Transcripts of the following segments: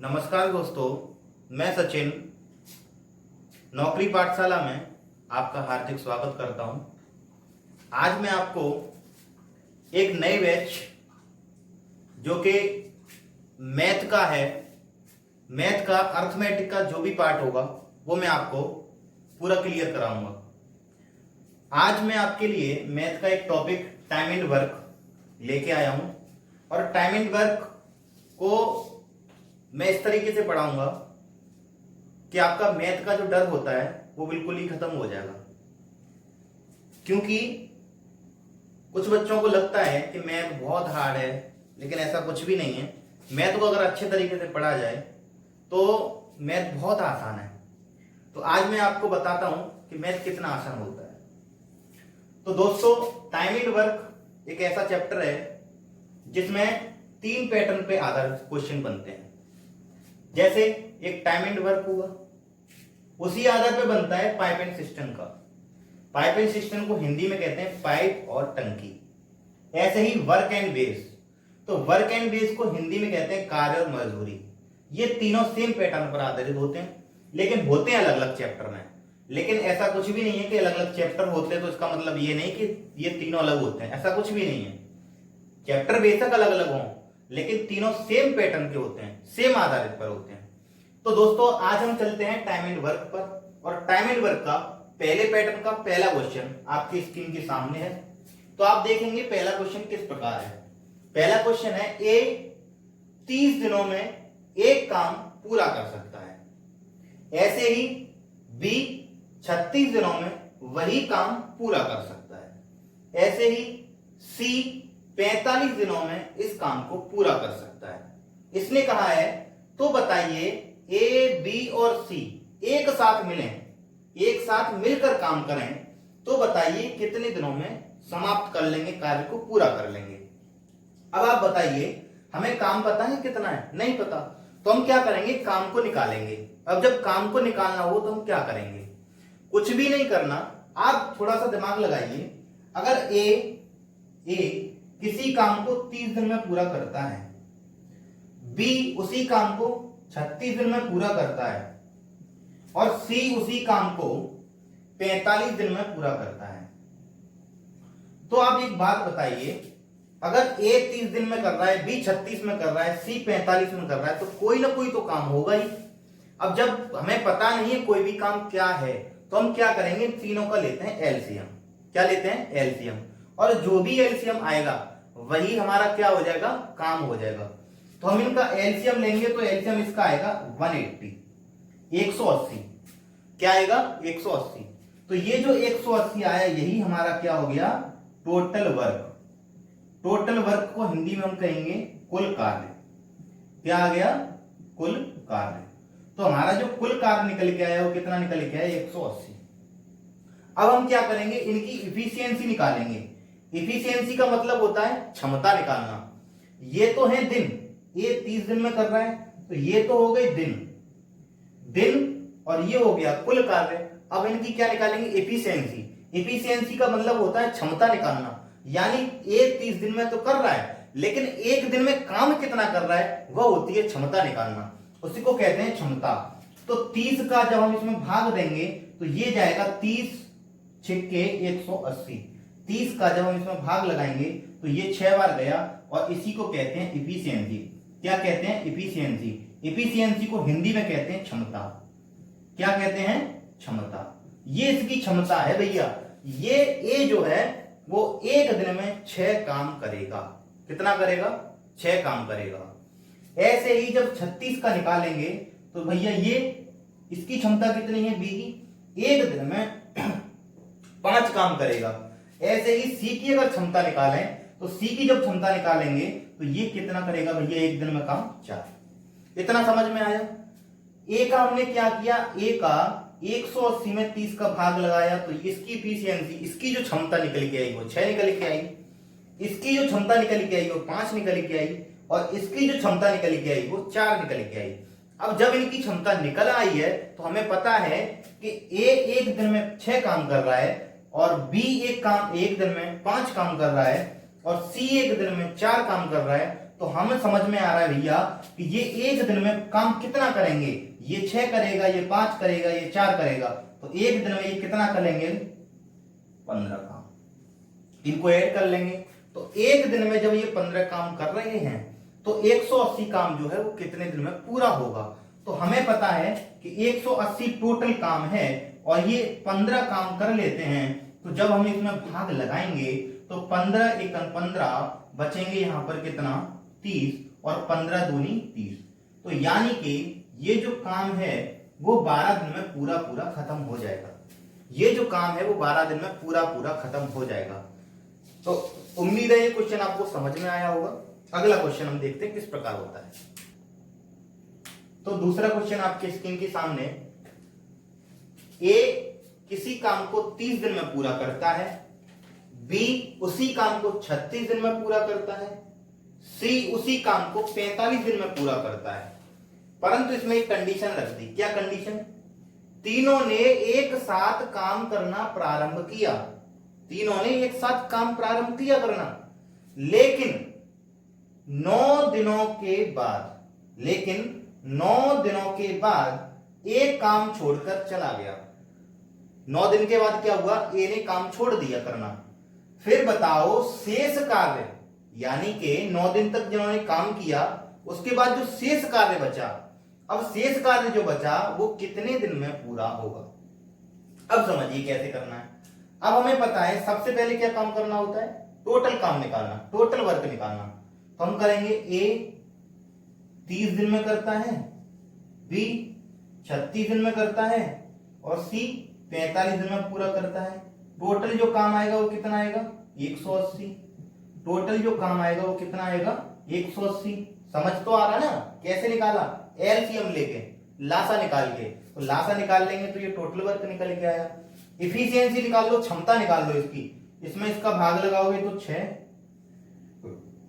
नमस्कार दोस्तों, मैं सचिन नौकरी पाठशाला में आपका हार्दिक स्वागत करता हूं। आज मैं आपको एक नए बैच जो कि मैथ का है, मैथ का अर्थमेटिक का जो भी पार्ट होगा वो मैं आपको पूरा क्लियर कराऊंगा। आज मैं आपके लिए मैथ का एक टॉपिक टाइम एंड वर्क लेके आया हूं और टाइम एंड वर्क को मैं इस तरीके से पढ़ाऊंगा कि आपका मैथ का जो डर होता है वो बिल्कुल ही खत्म हो जाएगा। क्योंकि कुछ बच्चों को लगता है कि मैथ बहुत हार्ड है, लेकिन ऐसा कुछ भी नहीं है। मैथ को अगर अच्छे तरीके से पढ़ा जाए तो मैथ बहुत आसान है। तो आज मैं आपको बताता हूं कि मैथ कितना आसान होता है। तो दोस्तों, टाइम एंड वर्क एक ऐसा चैप्टर है जिसमें 3 पैटर्न पे आधारित क्वेश्चन बनते हैं। जैसे एक टाइम एंड वर्क हुआ, उसी आधार पे बनता है पाइप एंड सिस्टम का। पाइप एंड सिस्टम को हिंदी में कहते हैं पाइप और टंकी। ऐसे ही वर्क एंड बेस, तो वर्क एंड बेस को हिंदी में कहते हैं कार्य और मजदूरी। ये तीनों सेम पैटर्न पर आधारित होते हैं, लेकिन होते हैं अलग अलग चैप्टर में। लेकिन ऐसा कुछ भी नहीं है कि अलग अलग चैप्टर होते हैं तो इसका मतलब ये नहीं कि ये तीनों अलग होते हैं, ऐसा कुछ भी नहीं है। चैप्टर बेशक अलग अलग हों, लेकिन तीनों सेम पैटर्न के होते हैं, सेम आधारित पर होते हैं। तो दोस्तों, आज हम चलते हैं टाइम एंड वर्क पर, और टाइम एंड वर्क का पहले पैटर्न का पहला क्वेश्चन आपकी स्क्रीन के सामने है। तो आप देखेंगे पहला क्वेश्चन किस प्रकार है। पहला क्वेश्चन है, ए 30 दिनों में एक काम पूरा कर सकता है। ऐसे ही बी 36 दिनों में वही काम पूरा कर सकता है। ऐसे ही सी 45 दिनों में इस काम को पूरा कर सकता है। इसने कहा है तो बताइए ए, बी और सी एक साथ मिलें, एक साथ मिलकर काम करें तो बताइए कितने दिनों में समाप्त कर लेंगे, कार्य को पूरा कर लेंगे। अब आप बताइए, हमें काम पता है कितना है? नहीं पता। तो हम क्या करेंगे? काम को निकालेंगे। अब जब काम को निकालना हो तो हम क्या करेंगे? कुछ भी नहीं करना, आप थोड़ा सा दिमाग लगाइए। अगर ए किसी काम को 30 दिन में पूरा करता है, बी उसी काम को 36 दिन में पूरा करता है, और सी उसी काम को 45 दिन में पूरा करता है, तो आप एक बात बताइए, अगर ए 30 दिन में कर रहा है, बी 36 में कर रहा है, सी 45 में कर रहा है, तो कोई ना कोई तो काम होगा ही। अब जब हमें पता नहीं है कोई भी काम क्या है, तो हम क्या करेंगे? तीनों का लेते हैं एलसीएम। क्या लेते हैं? एलसीएम। और जो भी एलसीएम आएगा वही हमारा क्या हो जाएगा? काम हो जाएगा। तो हम इनका एलसीएम लेंगे तो एलसीएम इसका आएगा 180, 180। क्या आएगा? 180। तो ये जो 180 आया, यही हमारा क्या हो गया? Total work. टोटल वर्क को हिंदी में हम कहेंगे कुल कार्य। क्या आ गया? कुल कार्य। तो हमारा जो कुल कार्य निकल के आया वो कितना निकल के आया? 180। अब हम क्या करेंगे? इनकी इफिशियंसी निकालेंगे। इफिशियंसी का मतलब होता है क्षमता निकालना। ये तो है दिन, ये 30 दिन में कर रहा है, तो ये तो हो गए दिन, और ये हो गया कुल कार्य। अब इनकी क्या निकालेंगे? इफिशियंसी। इफिशियंसी का मतलब होता है क्षमता निकालना। यानी ये 30 दिन में तो कर रहा है, लेकिन एक दिन में काम कितना कर रहा है, वह होती है क्षमता निकालना। उसी को कहते हैं क्षमता। तो 30 का जब हम इसमें भाग देंगे तो ये जाएगा 30 छिक्के 180। 30 का जब हम इसमें भाग लगाएंगे तो ये 6 बार गया, और इसी को कहते हैं इफिशियंसी। क्या कहते हैं? इफिशियंसी। इफिशियंसी को हिंदी में कहते हैं क्षमता। क्या कहते हैं? क्षमता। ये इसकी क्षमता है भैया। ये ए जो है वो एक दिन में 6 काम करेगा। कितना करेगा? 6 काम करेगा। ऐसे ही जब 36 का निकालेंगे तो भैया ये इसकी क्षमता कितनी है? बी की, एक दिन में 5 काम करेगा। ऐसे ही सी की अगर क्षमता निकालें तो सी की जब क्षमता निकालेंगे तो ये कितना करेगा भैया? एक दिन में काम 4। इतना समझ में आया? ए का हमने क्या किया? ए का 180 में 30 का भाग लगाया, तो इसकी इफिशियंसी, इसकी जो क्षमता निकल के आई वो 6 निकल के आई, इसकी जो क्षमता निकल के आई वो 5 निकल के आई, और इसकी जो क्षमता निकल के आई वो 4 निकल के आई। अब जब इनकी क्षमता निकल आई है तो हमें पता है कि ए एक दिन में 6 काम कर रहा है, और बी एक दिन में 5 काम कर रहा है, और सी एक दिन में 4 काम कर रहा है। तो हमें समझ में आ रहा है भैया कि ये एक दिन में काम कितना करेंगे। ये 6 करेगा, ये 5 करेगा, ये 4 करेगा, तो एक दिन में ये कितना करेंगे, 15 काम। इनको ऐड कर लेंगे तो एक दिन में जब ये 15 काम कर रहे हैं तो 180 काम जो है वो कितने दिन में पूरा होगा। तो हमें पता है कि 180 टोटल काम है और ये 15 काम कर लेते हैं, तो जब हम इसमें भाग लगाएंगे तो 15 एकम 15 बचेंगे यहाँ पर कितना, 30, और 15 दूनी 30। तो यानी कि ये जो काम है वो 12 दिन में पूरा पूरा खत्म हो जाएगा। ये जो काम है वो 12 दिन में पूरा पूरा खत्म हो जाएगा। तो उम्मीद है ये क्वेश्चन आपको समझ में आया होगा। अगला क्वेश्चन हम देखते हैं किस प्रकार होता है। तो दूसरा क्वेश्चन आपके स्क्रीन के सामने, ए किसी काम को 30 दिन में पूरा करता है, बी उसी काम को 36 दिन में पूरा करता है, सी उसी काम को 45 दिन में पूरा करता है। परंतु इसमें एक कंडीशन रख दी। क्या कंडीशन, तीनों ने एक साथ काम करना प्रारंभ किया, तीनों ने एक साथ काम प्रारंभ किया करना, लेकिन 9 दिनों के बाद, लेकिन 9 दिनों के बाद एक काम छोड़कर चला गया। 9 दिन के बाद क्या हुआ, ए ने काम छोड़ दिया करना। फिर बताओ शेष कार्य, यानी कि 9 दिन तक जिन्होंने काम किया उसके बाद जो शेष कार्य बचा, अब शेष कार्य जो बचा वो कितने दिन में पूरा होगा। अब समझिए कैसे करना है। अब हमें पता है सबसे पहले क्या काम करना होता है, टोटल काम निकालना, टोटल वर्क निकालना। तो हम करेंगे ए 30 दिन में करता है, बी 36 दिन में करता है और सी 45 दिन में पूरा करता है। टोटल जो काम आएगा वो कितना आएगा, 180। टोटल जो काम आएगा वो कितना आएगा, 180। समझ तो आ रहा ना कैसे निकाला, एलसीएम लेके, लासा निकाल के। तो लासा निकाल लेंगे तो ये टोटल वर्क निकल के आया। इफिशियंसी निकाल लो, क्षमता निकाल लो इसकी। इसमें इसका भाग लगाओगे तो 6,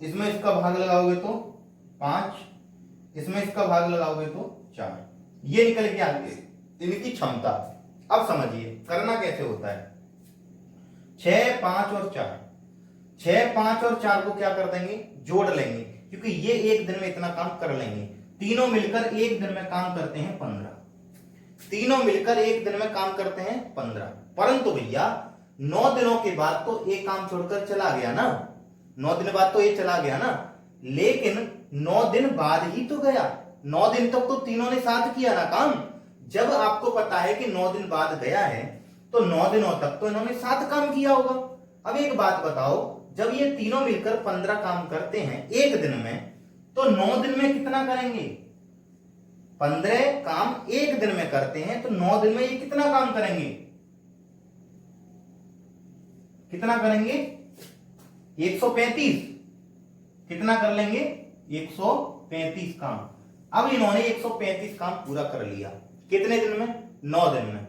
इसमें इसका भाग लगाओगे तो 5, इसमें इसका भाग लगाओगे तो 4, ये निकल के आ गई इनकी क्षमता। अब समझिए करना कैसे होता है। 6, 5 और 4, 6, 5 और 4 को क्या कर देंगे, जोड़ लेंगे, क्योंकि ये एक दिन में इतना काम कर लेंगे। तीनों मिलकर एक दिन में काम करते हैं 15, तीनों मिलकर एक दिन में काम करते हैं 15। परंतु भैया 9 दिनों के बाद तो एक काम छोड़कर चला गया ना, 9 दिन बाद तो ये चला गया ना, लेकिन 9 दिन बाद ही तो गया। 9 दिन तक तो तीनों ने साथ किया ना काम। जब आपको पता है कि 9 दिन बाद गया है तो 9 दिनों तक तो इन्होंने साथ काम किया होगा। अब एक बात बताओ, जब ये तीनों मिलकर 15 काम करते हैं एक दिन में, तो 9 दिन में कितना करेंगे, 15 काम एक दिन में करते हैं, तो 9 दिन में ये कितना काम करेंगे, कितना करेंगे, 135। कितना कर लेंगे, 135 काम। अब इन्होंने 135 काम पूरा कर लिया कितने दिन में, 9 दिन में।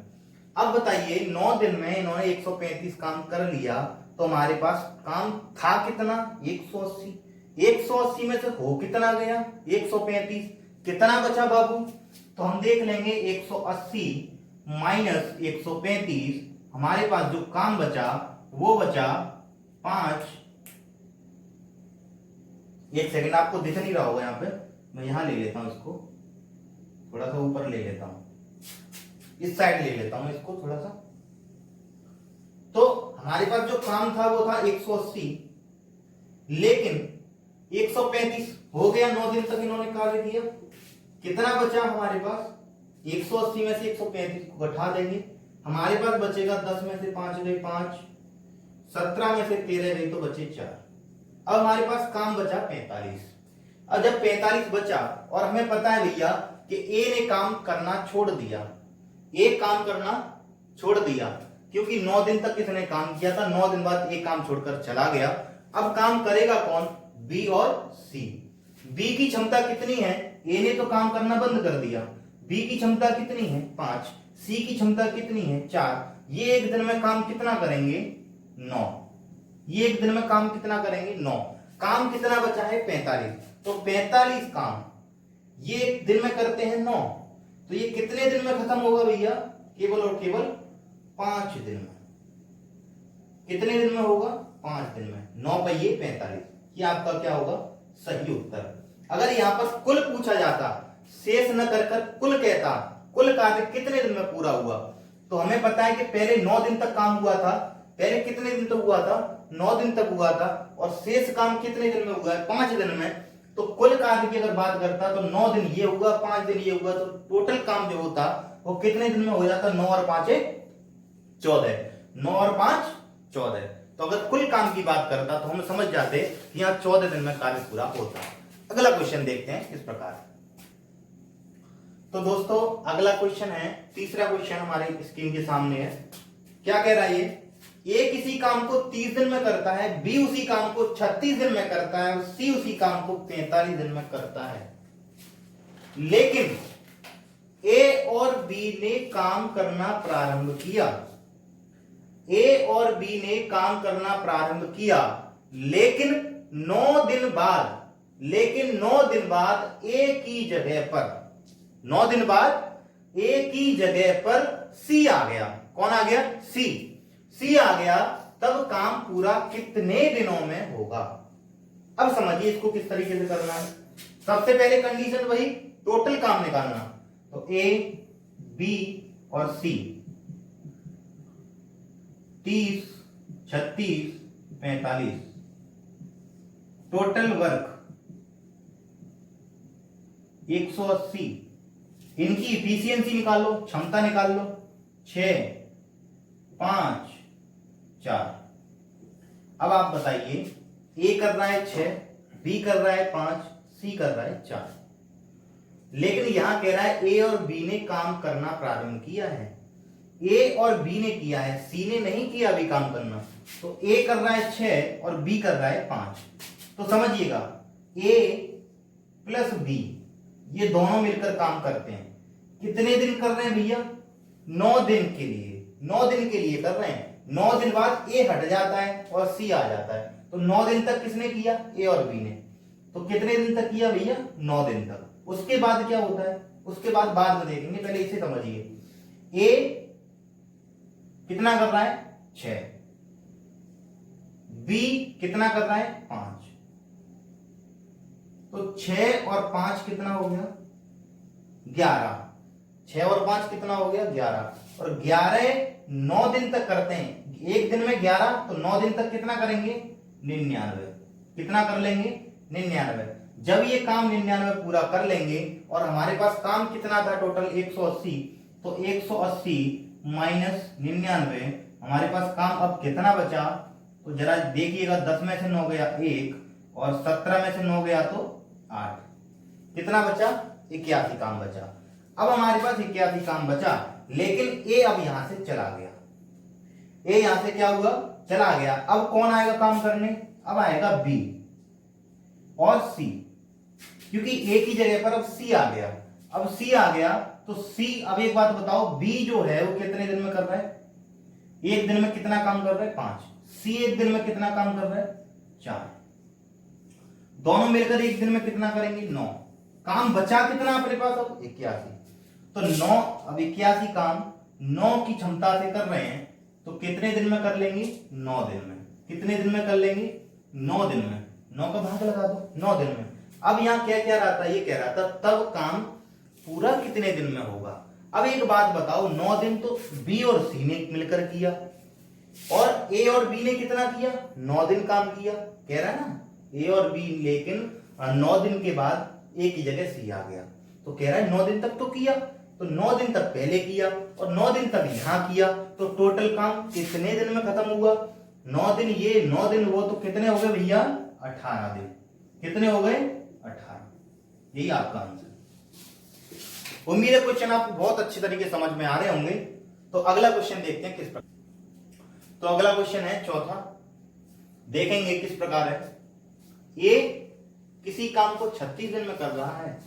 अब बताइए 9 दिन में इन्होंने 135 काम कर लिया, तो हमारे पास काम था कितना, 180। 180 में से हो कितना गया, 135। कितना बचा बाबू, तो हम देख लेंगे 180 माइनस 135, हमारे पास जो काम बचा वो बचा 5। एक सेकंड, आपको दिख नहीं रहा होगा यहाँ पे, मैं यहां ले लेता हूं इसको, थोड़ा सा ऊपर ले लेता हूं, इस साइड ले लेता हूं इसको थोड़ा सा। तो हमारे पास जो काम था वो था 180, लेकिन 135 हो गया, 9 दिन तक इन्होंने कार्य दिया। कितना बचा हमारे पास, 180 में से 135 को घटा देंगे, हमारे पास बचेगा 10 में से 5 गए 5, 17 में से 13 गई तो बचे 4। अब हमारे पास काम बचा 45। अब जब 45 बचा और हमें पता है भैया कि ए ने काम करना छोड़ दिया, एक काम करना छोड़ दिया, क्योंकि 9 दिन तक इसने काम किया था, 9 दिन बाद एक काम छोड़कर चला गया। अब काम करेगा कौन, बी और सी। बी की क्षमता कितनी है, ए ने तो काम करना बंद कर दिया, बी की क्षमता कितनी है 5, सी की क्षमता कितनी है 4। ये एक दिन में काम कितना करेंगे, 9। ये एक दिन में काम कितना करेंगे, 9। काम कितना बचा है 45, तो 45 काम ये एक दिन में करते हैं 9, तो ये कितने दिन में खत्म होगा भैया, केवल और केवल 5 दिन में। कितने दिन में होगा, 5 दिन में। 9 पे ये 45, ये आपका क्या होगा, सही उत्तर। अगर यहाँ पर कुल पूछा जाता, शेष न कर कुल कहता, कुल कार्य कितने दिन में पूरा हुआ, तो हमें पता है कि पहले 9 दिन तक काम हुआ था। पहले कितने दिन तक हुआ था? 9 दिन तक हुआ था। और शेष काम कितने दिन में हुआ है? 5 दिन में। तो कुल कार्य की अगर बात करता तो 9 दिन ये हुआ, 5 दिन ये हुआ, तो टोटल काम जो होता वो कितने दिन में हो जाता? 9 और 5 14। 9 और 5 14। तो अगर कुल काम की बात करता तो हम समझ जाते कि यहाँ 14 दिन में कार्य पूरा होता। अगला क्वेश्चन देखते हैं किस प्रकार। तो दोस्तों अगला क्वेश्चन है, तीसरा क्वेश्चन हमारे स्क्रीन के सामने है। क्या कह रहा है ये? ए किसी काम को 30 दिन में करता है, बी उसी काम को 36 दिन में करता है और सी उसी काम को 45 दिन में करता है। लेकिन ए और बी ने काम करना प्रारंभ किया। ए और बी ने काम करना प्रारंभ किया, लेकिन 9 दिन बाद ए की जगह पर 9 दिन बाद ए की जगह पर सी आ गया। कौन आ गया? सी आ गया। तब काम पूरा कितने दिनों में होगा? अब समझिए इसको किस तरीके से करना है। सबसे पहले कंडीशन वही, टोटल काम निकालना। तो ए, बी और सी 30, 36, 45 टोटल वर्क 180। इनकी इफिशियंसी निकाल लो, क्षमता निकाल लो। 6, 5, 4। अब आप बताइए, ए कर रहा है 6, बी कर रहा है 5, सी कर रहा है 4। लेकिन यहां कह रहा है ए और बी ने काम करना प्रारंभ किया है। ए और बी ने किया है, सी ने नहीं किया अभी काम करना। तो ए कर रहा है 6 और बी कर रहा है 5। तो समझिएगा ए प्लस बी ये दोनों मिलकर काम करते हैं। कितने दिन कर रहे हैं भैया? 9 दिन के लिए। 9 दिन के लिए कर रहे हैं। 9 दिन बाद ए हट जाता है और सी आ जाता है। तो 9 दिन तक किसने किया? ए और बी ने। तो कितने दिन तक किया भैया? 9 दिन तक। उसके बाद क्या होता है? उसके बाद में देखेंगे, पहले इसे समझिए। ए कितना कर रहा है? 6। बी कितना कर रहा है? 5। तो 6 और 5 कितना हो गया? 11। 6 और 5 कितना हो गया? 11। और 11 9 दिन तक करते हैं। एक दिन में 11, तो 9 दिन तक कितना करेंगे? 99। कितना कर लेंगे? 99। जब ये काम 99 पूरा कर लेंगे और हमारे पास काम कितना था टोटल? 180। तो 180 माइनस 99, हमारे पास काम अब कितना बचा? तो जरा देखिएगा, 10 में से 9 गया 1 और 17 में से 9 गया तो 8। कितना बचा? 81 काम बचा। अब हमारे पास 81 काम बचा, लेकिन ए अब यहां से चला गया। ए यहां से क्या हुआ? चला गया। अब कौन आएगा काम करने? अब आएगा बी और सी, क्योंकि ए की जगह पर अब सी आ गया। अब सी आ गया तो सी, अब एक बात बताओ, बी जो है वो कितने दिन में कर रहा है? एक दिन में कितना काम कर रहा है? 5। सी एक दिन में कितना काम कर रहा है? 4। दोनों मिलकर एक दिन में कितना करेंगे? 9। काम बचा कितना अपने पास? अब 81। तो 9, अब 81 काम 9 की क्षमता से कर रहे हैं, तो कितने दिन में कर लेंगे? 9 दिन में। कितने दिन में कर लेंगे? 9 दिन में। 9 का भाग लगा दो, 9 दिन में। अब यहाँ क्या कह रहा था? ये कह रहा था तब काम पूरा कितने दिन में होगा। अब एक बात बताओ, 9 दिन तो बी और सी ने मिलकर किया और ए और बी ने कितना किया? 9 दिन काम किया। कह रहा है ना ए और बी, लेकिन 9 दिन के बाद ए की जगह सी आ गया। तो कह रहा है 9 दिन तक तो किया, तो 9 दिन तक पहले किया और 9 दिन तक यहां किया, तो टोटल काम कितने दिन में खत्म हुआ? 9 दिन ये, 9 दिन वो, तो कितने हो गए भैया? 18 दिन। कितने हो गए? 18। यही आपका आंसर। उम्मीद है क्वेश्चन आपको बहुत अच्छे तरीके समझ में आ रहे होंगे। तो अगला क्वेश्चन देखते हैं किस प्रकार। तो अगला क्वेश्चन है चौथा, देखेंगे किस प्रकार है। ए किसी काम को 36 दिन में कर रहा है,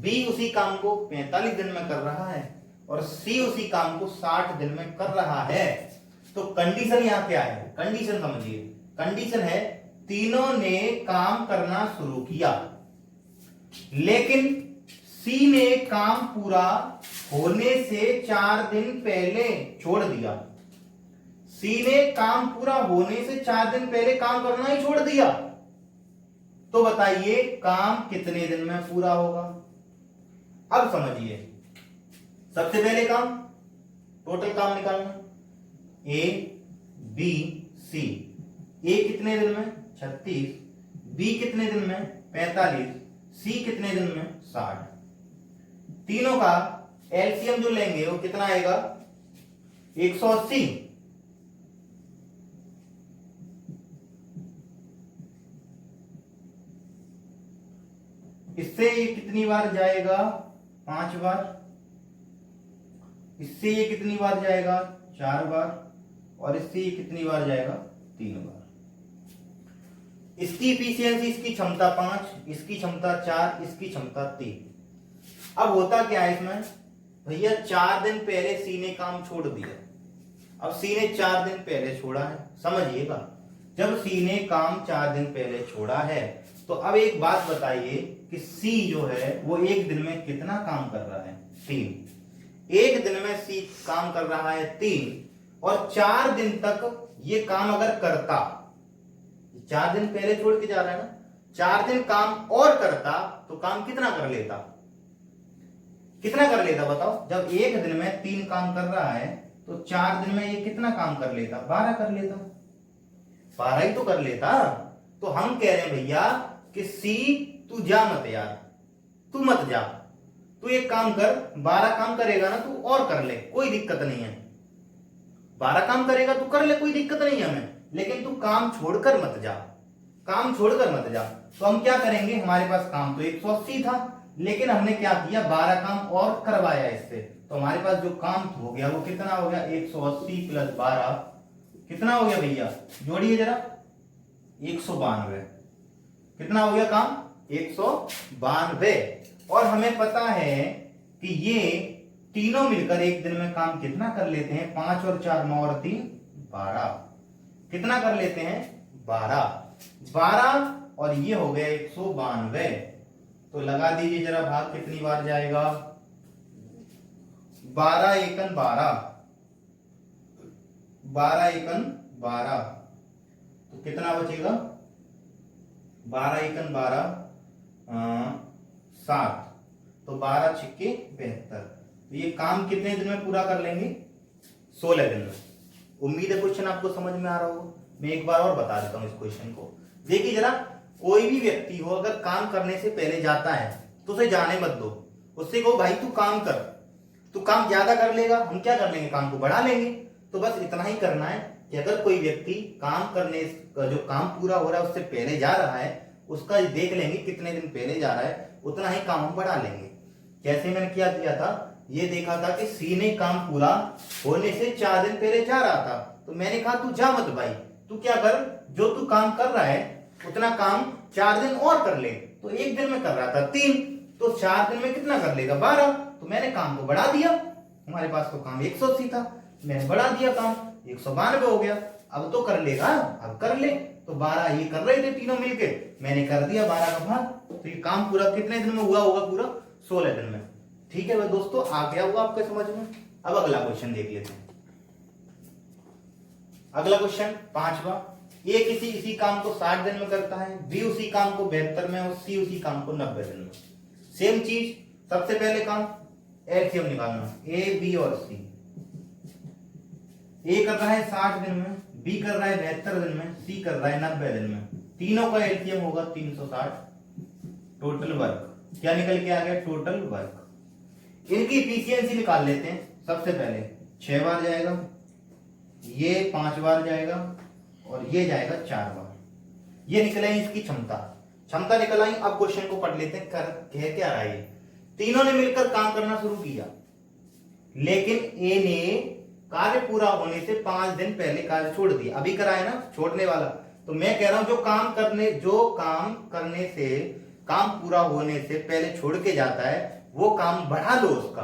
बी उसी काम को 45 दिन में कर रहा है और सी उसी काम को 60 दिन में कर रहा है। तो कंडीशन यहां क्या है? कंडीशन समझिए। कंडीशन है तीनों ने काम करना शुरू किया, लेकिन सी ने काम पूरा होने से 4 दिन पहले छोड़ दिया। सी ने काम पूरा होने से 4 दिन पहले काम करना ही छोड़ दिया। तो बताइए काम कितने दिन में पूरा होगा। अब समझिए, सबसे पहले काम, टोटल काम निकालना, ए बी सी। ए कितने दिन में 36, बी कितने दिन में 45, सी कितने दिन में 60। तीनों का एलसीएम जो लेंगे वो कितना आएगा 180। इससे ये कितनी बार जाएगा 5 बार, इससे ये कितनी बार जाएगा 4 बार, और इससे ये कितनी बार जाएगा 3 बार। इसकी इफिशियंसी, इसकी क्षमता 5, इसकी क्षमता 4, इसकी क्षमता 3। अब होता क्या है इसमें भैया, 4 दिन पहले सी ने काम छोड़ दिया। अब सी ने 4 दिन पहले छोड़ा है, समझिएगा, जब सी ने काम 4 दिन पहले छोड़ा है तो अब एक बात बताइए कि सी जो है वो एक दिन में कितना काम कर रहा है 3। एक दिन में सी काम कर रहा है 3, और 4 दिन तक ये काम अगर करता, 4 दिन पहले छोड़ के जा रहा है ना, 4 दिन काम और करता तो काम कितना कर लेता, कितना कर लेता बताओ। जब एक दिन में 3 काम कर रहा है तो 4 दिन में ये कितना काम कर लेता, 12 कर लेता, 12 ही तो कर लेता। तो हम कह रहे हैं भैया कि सी तू जा मत यार, तू मत जा, तू एक काम कर, 12 काम करेगा ना तू और कर ले, कोई दिक्कत नहीं है। 12 काम करेगा तू कर ले, कोई दिक्कत नहीं है हमें, लेकिन तू काम छोड़कर मत जा, काम छोड़कर मत जा। तो हम क्या करेंगे, हमारे पास काम तो 180 था, लेकिन हमने क्या किया 12 काम और करवाया इससे, तो हमारे पास जो काम हो गया वो कितना हो गया 180 प्लस 12 कितना हो गया भैया, जोड़िए जरा 192। कितना हो गया काम 192। और हमें पता है कि ये तीनों मिलकर एक दिन में काम कितना कर लेते हैं, 5 और 4 9 और 3 12। कितना कर लेते हैं 12 और ये हो गया 192। तो लगा दीजिए जरा भाग, कितनी बार जाएगा 12 एकन 12, 12 एकन 12, तो कितना बचेगा 12 एकन 12 7, तो 12 छिक्के 72। तो ये काम कितने दिन में पूरा कर लेंगे 16 दिन में। उम्मीद है क्वेश्चन आपको समझ में आ रहा होगा। मैं एक बार और बता देता हूं इस क्वेश्चन को, देखिए जरा, कोई भी व्यक्ति हो अगर काम करने से पहले जाता है तो उसे जाने मत दो, उससे कहो भाई तू काम कर, तू काम ज्यादा कर लेगा, हम क्या कर लेंगे काम को बढ़ा लेंगे। तो बस इतना ही करना है कि अगर कोई व्यक्ति काम करने जो काम पूरा हो रहा है उससे पहले जा रहा है, उसका देख लेंगे कितने दिन पहले जा रहा है, उतना ही काम हम बढ़ा लेंगे। जैसे मैंने क्या किया था, ये देखा था कि सी ने काम पूरा होने से 4 दिन पहले जा रहा था, तो मैंने कहा तू जा मत भाई, तू क्या कर, जो तू काम कर रहा है उतना काम 4 दिन और कर ले। तो एक दिन में कर रहा था 3, तो 4 दिन में कितना कर लेगा 12। तो मैंने काम को बढ़ा दिया, हमारे पास तो काम 180 था, मैंने बढ़ा दिया, काम 192 हो गया। अब तो कर लेगा, अब कर ले। तो 12 ये कर रहे थे तीनों मिलके, मैंने कर दिया 12 का भाग, तो ये काम पूरा कितने दिन में हुआ होगा, पूरा 16 दिन में। ठीक है भाई दोस्तों, आ गया होगा आपके समझ में। अब अगला क्वेश्चन देख लेते हैं। अगला क्वेश्चन 5वां, ए किसी इसी काम को 60 दिन में करता है, बी उसी काम को 72 में, और सी उसी काम को 90 दिन में। सेम चीज, सबसे पहले काम एलसीएम निकालना, ए बी और सी। ए कर रहा है 60 दिन में, बी कर रहा है 72 दिन में, सी कर रहा है 90 दिन में। तीनों का एलसीएम होगा 360। टोटल वर्क क्या निकल के आ गया, टोटल वर्क। इनकी इफिशियंसी निकाल लेते हैं। सबसे पहले 6 बार जाएगा, ये 5 बार जाएगा, और ये जाएगा 4 बार। ये निकले इसकी क्षमता, क्षमता निकल आई। अब क्वेश्चन को पढ़ लेते हैं, कह क्या रहा है। तीनों ने मिलकर काम करना शुरू किया, लेकिन ए ने कार्य पूरा होने से 5 दिन पहले कार्य छोड़ दिया। अभी कराए ना छोड़ने वाला, तो मैं कह रहा हूं जो काम करने से, काम पूरा होने से पहले छोड़ के जाता है वो काम बढ़ा लो उसका,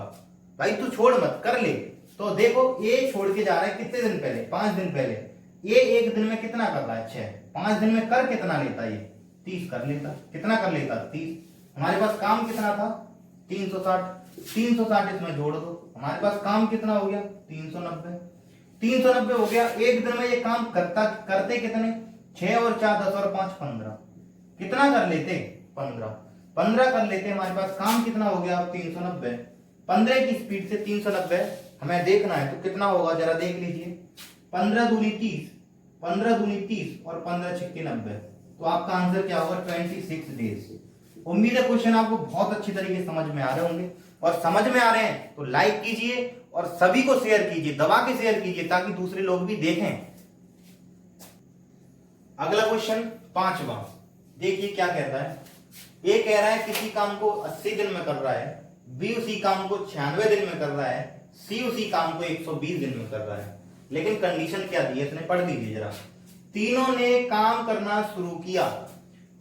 भाई तू छोड़ मत, कर ले। तो देखो ये छोड़ के जा रहा है कितने दिन पहले, 5 दिन पहले। ये एक दिन में कितना कर रहा है 6, 5 दिन में कर कितना लेता है, ये 30 कर लेता। कितना कर लेता 30। हमारे पास काम कितना था 360, 360 इसमें जोड़ दो, हमारे पास काम कितना हो गया 390। 390 हो गया। एक दिन में ये काम करते कितने, 6 और 4 10 और 5 15, कितना कर लेते 15, 15 कर लेते, हमारे पास काम कितना हो गया 390। 15 की स्पीड से 390 हमें देखना है तो कितना होगा जरा देख लीजिए। 15 दूनी 30, 15 दूनी 30 और 15 छक्के 90, तो आपका आंसर क्या होगा 26 डेज। उम्मीद है क्वेश्चन आपको बहुत अच्छी तरीके से समझ में आ रहे होंगे, और समझ में आ रहे हैं तो लाइक कीजिए और सभी को शेयर कीजिए, दबा के शेयर कीजिए ताकि दूसरे लोग भी देखें। अगला क्वेश्चन 5वां, देखिए क्या कहता है। ए कह रहा है किसी काम को 80 दिन में कर रहा है, बी उसी काम को 96 दिन में कर रहा है, सी उसी काम को 120 दिन में कर रहा है। लेकिन कंडीशन क्या दी है इसने, पढ़ लीजिए जरा। तीनों ने काम करना शुरू किया,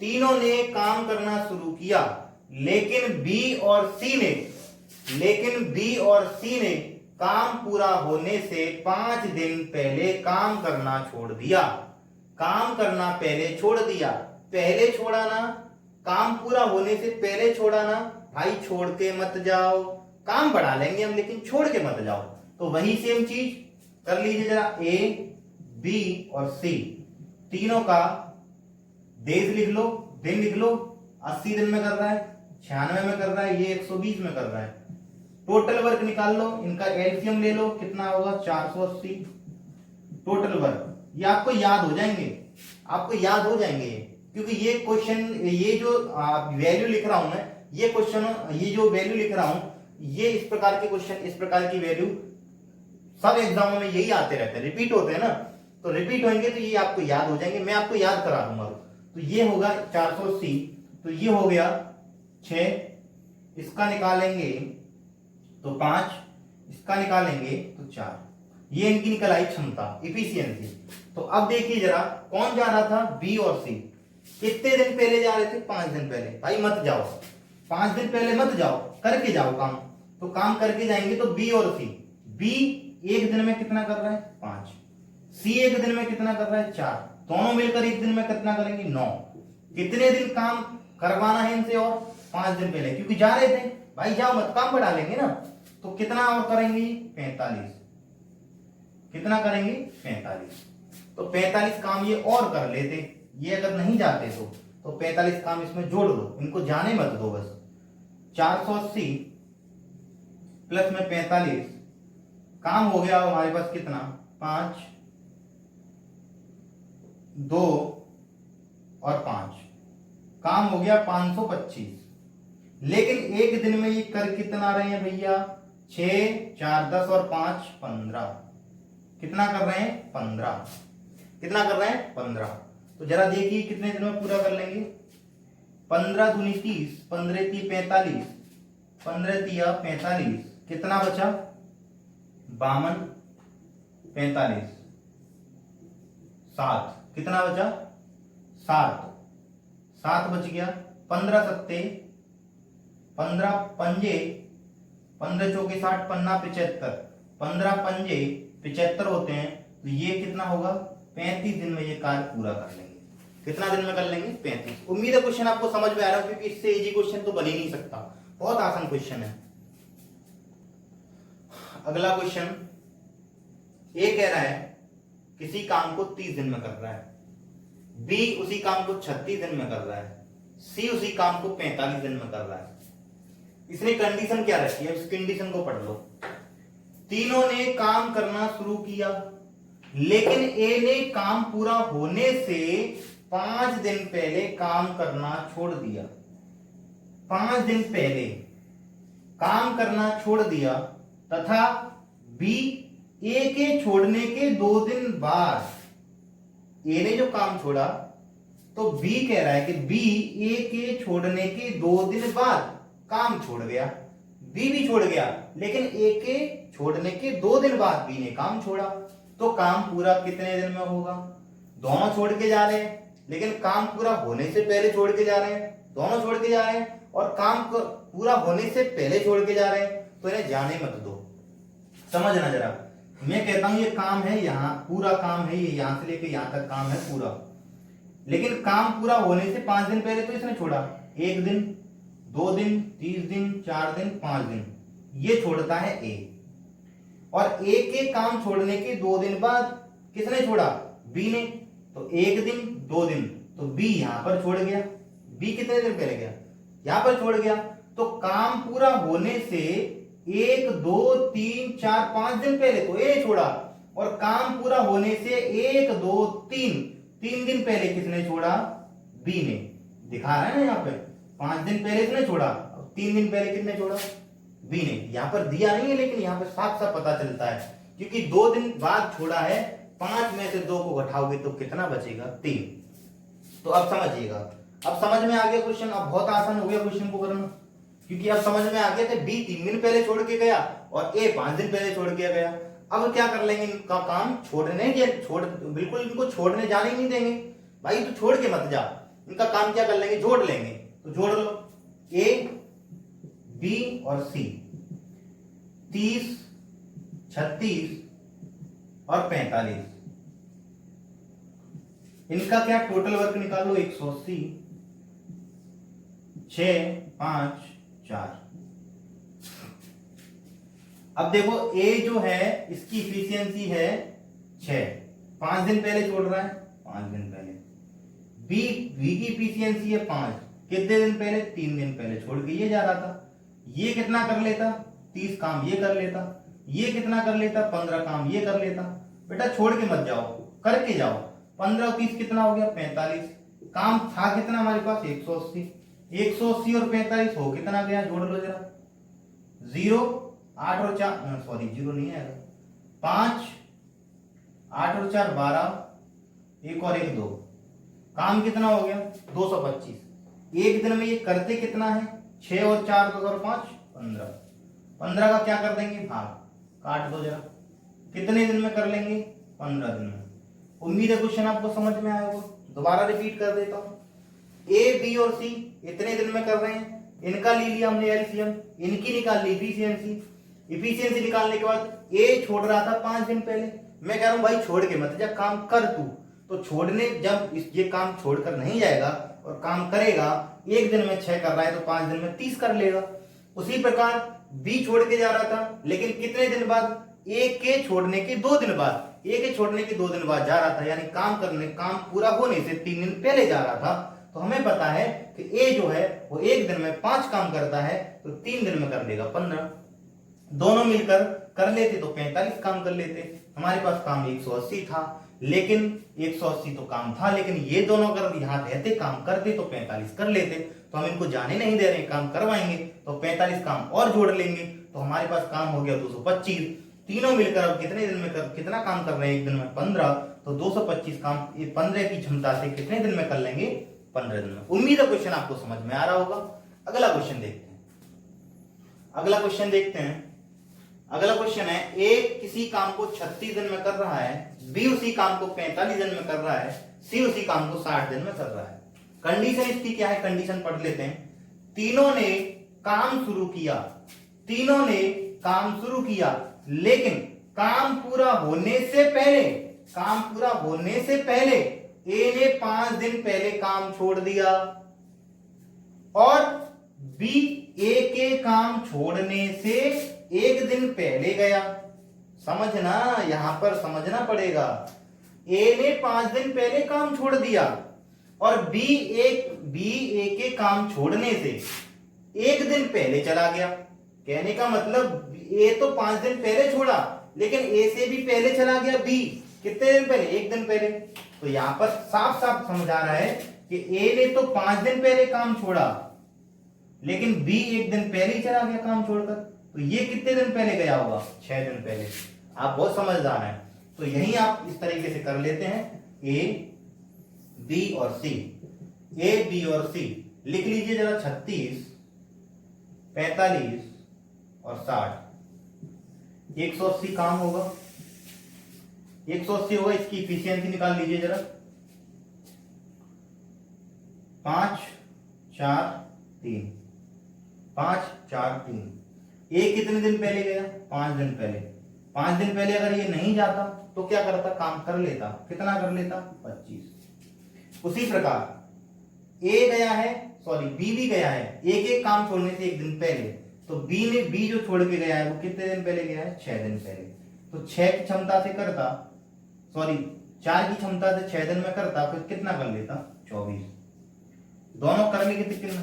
तीनों ने काम करना शुरू किया, लेकिन बी और सी ने काम पूरा होने से 5 दिन पहले काम करना छोड़ दिया। काम करना पहले छोड़ दिया, पहले छोड़ा ना, काम पूरा होने से पहले छोड़ा ना। भाई छोड़ के मत जाओ, काम बढ़ा लेंगे हम लेकिन छोड़ के मत जाओ। तो वही सेम चीज कर लीजिए जरा। ए, बी और सी तीनों का डेज लिख लो, दिन लिख लो। 80 दिन में कर रहा है, 96 में कर रहा है, ये 120 में कर रहा है। टोटल वर्क निकाल लो, इनका एलसीएम ले लो, कितना होगा 480 टोटल वर्क। ये आपको याद हो जाएंगे, आपको याद हो जाएंगे, क्योंकि ये क्वेश्चन, ये जो वैल्यू लिख रहा हूं मैं, ये क्वेश्चन, ये जो वैल्यू लिख रहा हूं, ये इस प्रकार के क्वेश्चन, इस प्रकार की वैल्यू सब एग्जामों में यही आते रहते हैं, रिपीट होते हैं ना। तो रिपीट होंगे तो ये आपको याद हो जाएंगे, मैं आपको याद करा दूंगा। तो ये होगा 480, तो ये हो गया 6, इसका निकालेंगे तो 5, इसका निकालेंगे तो 4। ये इनकी निकल आई क्षमता, इफिशियंसी। तो अब देखिए जरा कौन जा रहा था, बी और सी। कितने दिन पहले जा रहे थे, 5 दिन पहले। भाई मत जाओ, 5 दिन पहले मत जाओ, करके जाओ काम। तो काम करके जाएंगे तो बी और सी। बी एक दिन में कितना कर रहा है 5, सी एक दिन में कितना कर रहा है 4, दोनों मिलकर एक दिन में कितना करेंगे 9। कितने दिन काम करवाना है इनसे और 5 दिन पहले, क्योंकि जा रहे थे। भाई जाओ मत, काम बढ़ा लेंगे ना। तो कितना और करेंगे 45, कितना करेंगे 45। तो 45 काम ये और कर लेते, ये अगर नहीं जाते तो 45 काम इसमें जोड़ दो, इनको जाने मत दो बस। 480 प्लस में 45, काम हो गया हमारे पास कितना 5, 2 और 5, काम हो गया 525। लेकिन एक दिन में ये कर कितना रहे हैं भैया 6, 4, 10 और 5 15। कितना कर रहे हैं 15, कितना कर रहे हैं 15। तो जरा देखिए कितने दिन में पूरा कर लेंगे। 15 दूनी 30, 15 ती 45, 15 तिया 45, कितना बचा 52, 45, 7, कितना बचा 7, 7 बच गया। 15 सत्ते 15 पंजे, 15 चौके 60, पन्ना 75, 15 पंजे 75 होते हैं। तो ये कितना होगा 35 दिन में ये कार्य पूरा कर लेंगे। कितना दिन में कर लेंगे 35। उम्मीद है क्वेश्चन आपको समझ में आ रहा है, क्योंकि इससे इजी क्वेश्चन तो बन ही नहीं सकता, बहुत आसान क्वेश्चन है। अगला क्वेश्चन, ए कह रहा है किसी काम को 30 दिन में कर रहा है, बी उसी काम को 36 दिन में कर रहा है, सी उसी काम को 45 दिन में कर रहा है। इसने कंडीशन क्या रखी है, इस कंडीशन को पढ़ लो। तीनों ने काम करना शुरू किया, लेकिन ए ने काम पूरा होने से 5 दिन पहले काम करना छोड़ दिया। 5 दिन पहले काम करना छोड़ दिया, तथा बी ए के छोड़ने के 2 दिन बाद, ए ने जो काम छोड़ा तो बी कह रहा है कि बी ए के छोड़ने के 2 दिन बाद काम छोड़ गया। बी भी छोड़ गया, लेकिन ए के छोड़ने के 2 दिन बाद बी ने काम छोड़ा। तो काम पूरा कितने दिन में होगा, दोनों छोड़ के जा रहे हैं, लेकिन काम पूरा होने से पहले छोड़ के जा रहे हैं, दोनों छोड़ के जा रहे हैं, और काम पूरा होने से पहले छोड़ के जा रहे हैं। तो इन्हें जाने मत दो, समझना जरा। मैं कहता हूं ये काम है, यहां पूरा काम है, ये यहां से लेके यहां तक काम है पूरा, लेकिन काम पूरा होने से 5 दिन पहले तो इसने छोड़ा। 1 दिन, 2 दिन, 30 दिन, 4 दिन, 5 दिन, ये छोड़ता है ए। और ए के काम छोड़ने के 2 दिन बाद किसने छोड़ा, बी ने। तो 1 दिन, 2 दिन, तो बी यहां पर छोड़ गया, बी कितने दिन पहले गया, यहां पर छोड़ गया। तो काम पूरा होने से 1 2 3 4 5 दिन पहले तो ए छोड़ा, और काम पूरा होने से 1 2 3 दिन पहले किसने छोड़ा, बी ने। दिखा रहा है ना यहाँ पे 5 दिन पहले इसने छोड़ा, अब 3 दिन पहले किसने छोड़ा, बी ने। यहां पर दिया नहीं है लेकिन यहां पर साफ साफ पता चलता है, क्योंकि 2 दिन बाद छोड़ा है। 5 में से 2 को घटाओगे तो कितना बचेगा, 3। तो अब समझिएगा, अब समझ में आ गया क्वेश्चन। अब बहुत आसान हो गया क्वेश्चन को करना, क्योंकि अब समझ में आ गया कि बी 3 दिन पहले छोड़ के गया और ए 5 दिन पहले छोड़ के गया। अब क्या कर लेंगे, इनका काम बिल्कुल इनको छोड़ने जाने ही नहीं देंगे भाई, तो छोड़ के मत जा। इनका काम क्या कर लेंगे, जोड़ लेंगे। तो जोड़ लो, ए बी और सी 30 36 और 45। इनका क्या टोटल वर्क निकालो, 180 6 5 4। अब देखो ए जो है इसकी इफिशियंसी है 6, 5 दिन पहले छोड़ रहा है, 5 दिन पहले। बी की इफिशियंसी है 5, कितने दिन पहले, 3 दिन पहले छोड़ के ये जा रहा था। ये कितना कर लेता, 30 काम ये कर लेता, ये कितना कर लेता, 15 काम ये कर लेता। बेटा छोड़ के मत जाओ, करके जाओ। 15 30 कितना हो गया, 45। काम था कितना हमारे पास, 180। 180 और 45 हो कितना गया, जोड़ लो जरा। 0 8 और 4 सॉरी 0 नहीं आएगा, 5 8 और 4 12, 1 और 1 2। काम कितना हो गया, 225। एक दिन में ये करते कितना है, 6 और 4 2 और 5 15। 15 का क्या कर देंगे, भाग, काट दो जरा। कितने दिन में कर लेंगे, 15 दिन में। उम्मीद है क्वेश्चन आपको समझ में आया होगा। दोबारा रिपीट कर देता हूं, ए बी और सी इतने दिन में कर रहे हैं, इनका ले लिया हमने एलसीएम, इनकी निकाल ली इफिशियंसी। इफिशियंसी निकालने के बाद ए छोड़ रहा था 5 दिन पहले। मैं कह रहा हूं भाई छोड़ के मत जा, काम कर तू। तो छोड़ने जब ये काम छोड़कर नहीं जाएगा और काम करेगा, एक दिन में 6 कर रहा है तो 5 दिन में 30 कर लेगा। उसी प्रकार बी छोड़ के जा रहा था, लेकिन कितने दिन बाद, ए के छोड़ने के 2 दिन बाद, ए के छोड़ने के 2 दिन बाद जा रहा था, यानी काम पूरा होने से 3 दिन पहले जा रहा था। तो हमें पता है कि ए जो है वो एक दिन में 5 काम करता है, तो 3 दिन में कर लेगा 15। दोनों मिलकर कर लेते तो 45 काम कर लेते। हमारे पास काम 180 था, लेकिन 180 तो काम था, लेकिन ये दोनों अगर यहाँ रहते काम करते तो 45 कर लेते। तो हम इनको जाने नहीं दे रहे, काम करवाएंगे तो 45 काम और जोड़ लेंगे, तो हमारे पास काम हो गया 225। तीनों मिलकर अब कितने दिन में कितना काम कर रहे हैं, एक दिन में 15। तो 225 काम 15 की क्षमता से कितने दिन में कर लेंगे, 15 दिन में। उम्मीद है क्वेश्चन आपको समझ में आ रहा होगा। अगला क्वेश्चन देखते हैं। अगला क्वेश्चन है, ए किसी काम को 36 दिन में कर रहा है, बी उसी काम को 45 दिन में कर रहा है, सी उसी काम को 60 दिन में कर रहा है। कंडीशन इसकी क्या है, कंडीशन पढ़ लेते हैं। तीनों ने काम शुरू किया, लेकिन काम पूरा होने से पहले ए ने 5 दिन पहले काम छोड़ दिया, और बी ए के काम छोड़ने से 1 दिन पहले गया। समझना, यहां पर समझना पड़ेगा। ए ने 5 दिन पहले काम छोड़ दिया, और बी ए के काम छोड़ने से 1 दिन पहले चला गया। कहने का मतलब ए तो 5 दिन पहले छोड़ा, लेकिन ए से भी पहले चला गया बी। कितने दिन पहले, 1 दिन पहले। तो यहां पर साफ साफ समझा रहा है कि ए ने तो 5 दिन पहले काम छोड़ा, लेकिन बी 1 दिन पहले ही चला गया काम छोड़कर। तो ये कितने दिन पहले गया होगा, 6 दिन पहले। आप बहुत समझदार हैं। तो यही आप इस तरीके से कर लेते हैं, ए बी और सी। ए बी और सी लिख लीजिए जरा, 36 45 और 60। 180 काम होगा, 180 होगा। इसकी इफिशियंसी निकाल लीजिए जरा, 5 4 3, 5 4 3। ए कितने दिन पहले गया, 5 दिन पहले। 5 दिन पहले अगर ये नहीं जाता तो क्या करता, काम कर लेता। कितना कर लेता, 25। उसी प्रकार बी भी गया है, ए के काम छोड़ने से 1 दिन पहले। तो बी जो छोड़ के गया है वो कितने दिन पहले गया है, 6 दिन पहले। तो 6 की क्षमता से करता, 4 की क्षमता से 6 दिन में करता, फिर कितना कर लेता, 24। दोनों कर में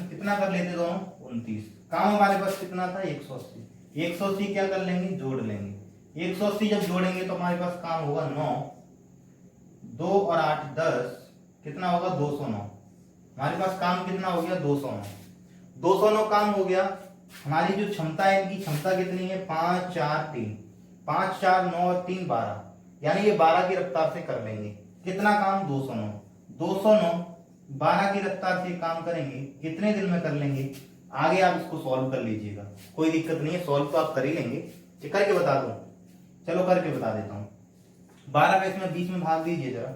कितना कर लेते दोनों 29। काम हमारे पास कितना था 180। 180 क्या कर लेंगे जोड़ लेंगे। 180 जब जोड़ेंगे तो हमारे पास काम होगा 9, 2 और 8 10, कितना होगा 209। हमारे पास काम कितना हो गया 209। 209 काम हो गया। हमारी जो क्षमता है इनकी क्षमता कितनी है 5 4 3, 5 4 9 और 3 12, यानी ये 12 की रफ्तार से कर लेंगे। कितना काम 209। 209 12 की रफ्तार से काम करेंगे, कितने दिन में कर लेंगे। आगे आप इसको सॉल्व कर लीजिएगा, कोई दिक्कत नहीं है, सॉल्व तो आप कर ही लेंगे। करके बता दो, चलो करके बता देता हूँ। 12 का इसमें बीच में भाग दीजिए जरा,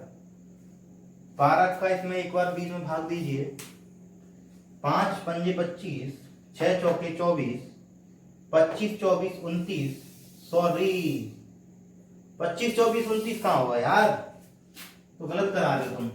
12 का इसमें एक बार बीच में भाग दीजिए। 5 पंजे 25, 6 चौके 24, 25 24 29, सॉरी 25 24 29 कहाँ हुआ यार, तो गलत करा रहे हो तुम।